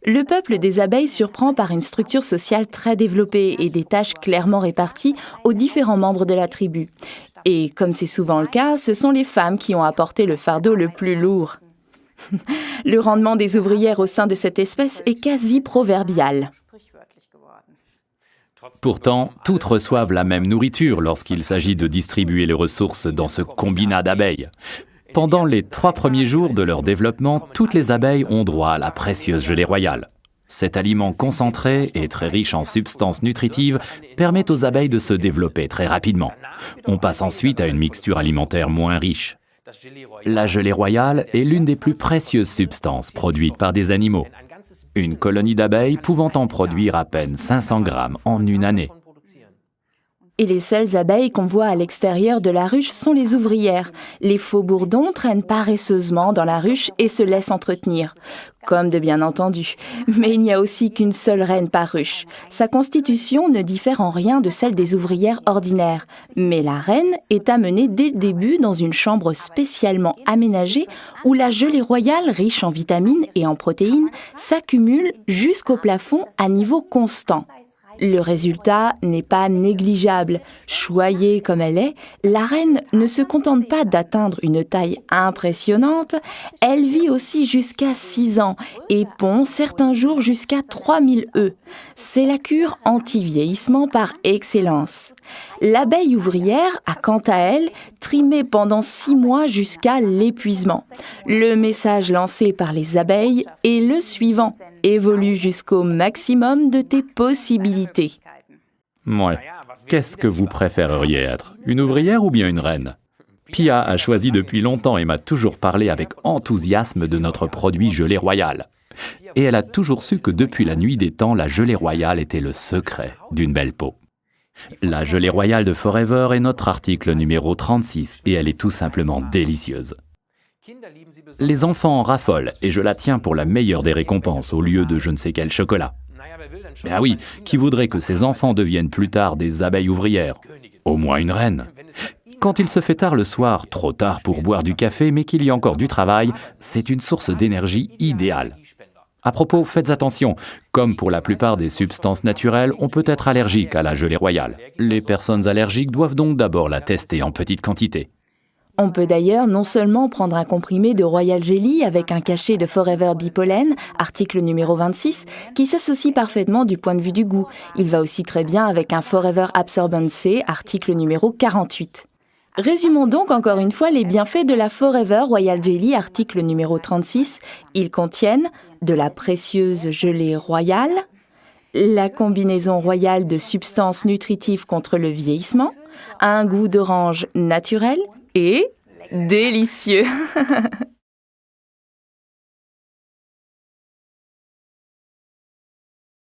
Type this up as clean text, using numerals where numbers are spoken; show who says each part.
Speaker 1: Le peuple des abeilles surprend par une structure sociale très développée et des tâches clairement réparties aux différents membres de la tribu. Et comme c'est souvent le cas, ce sont les femmes qui ont apporté le fardeau le plus lourd. Le rendement des ouvrières au sein de cette espèce est quasi proverbial.
Speaker 2: Pourtant, toutes reçoivent la même nourriture lorsqu'il s'agit de distribuer les ressources dans ce combinat d'abeilles. Pendant les 3 premiers jours de leur développement, toutes les abeilles ont droit à la précieuse gelée royale. Cet aliment concentré et très riche en substances nutritives permet aux abeilles de se développer très rapidement. On passe ensuite à une mixture alimentaire moins riche. La gelée royale est l'une des plus précieuses substances produites par des animaux. Une colonie d'abeilles pouvant en produire à peine 500 grammes en une année.
Speaker 1: Et les seules abeilles qu'on voit à l'extérieur de la ruche sont les ouvrières. Les faux bourdons traînent paresseusement dans la ruche et se laissent entretenir. Comme de bien entendu. Mais il n'y a aussi qu'une seule reine par ruche. Sa constitution ne diffère en rien de celle des ouvrières ordinaires. Mais la reine est amenée dès le début dans une chambre spécialement aménagée où la gelée royale, riche en vitamines et en protéines, s'accumule jusqu'au plafond à niveau constant. Le résultat n'est pas négligeable. Choyée comme elle est, la reine ne se contente pas d'atteindre une taille impressionnante, elle vit aussi jusqu'à 6 ans et pond certains jours jusqu'à 3000 œufs. C'est la cure anti-vieillissement par excellence. L'abeille ouvrière a quant à elle trimé pendant 6 mois jusqu'à l'épuisement. Le message lancé par les abeilles est le suivant. Évolue jusqu'au maximum de tes possibilités.
Speaker 2: Ouais. Qu'est-ce que vous préféreriez être? Une ouvrière ou bien une reine? Pia a choisi depuis longtemps et m'a toujours parlé avec enthousiasme de notre produit gelée royale. Et elle a toujours su que depuis la nuit des temps, la gelée royale était le secret d'une belle peau. La gelée royale de Forever est notre article numéro 36 et elle est tout simplement délicieuse. Les enfants en raffolent et je la tiens pour la meilleure des récompenses au lieu de je ne sais quel chocolat. Ben oui, qui voudrait que ses enfants deviennent plus tard des abeilles ouvrières? Au moins une reine. Quand il se fait tard le soir, trop tard pour boire du café mais qu'il y a encore du travail, c'est une source d'énergie idéale. À propos, faites attention, comme pour la plupart des substances naturelles, on peut être allergique à la gelée royale. Les personnes allergiques doivent donc d'abord la tester en petite quantité.
Speaker 1: On peut d'ailleurs non seulement prendre un comprimé de Royal Jelly avec un cachet de Forever Bipollen, article numéro 26, qui s'associe parfaitement du point de vue du goût. Il va aussi très bien avec un Forever Absorbent C, article numéro 48. Résumons donc encore une fois les bienfaits de la Forever Royal Jelly, article numéro 36. Ils contiennent de la précieuse gelée royale, la combinaison royale de substances nutritives contre le vieillissement, un goût d'orange naturel et délicieux.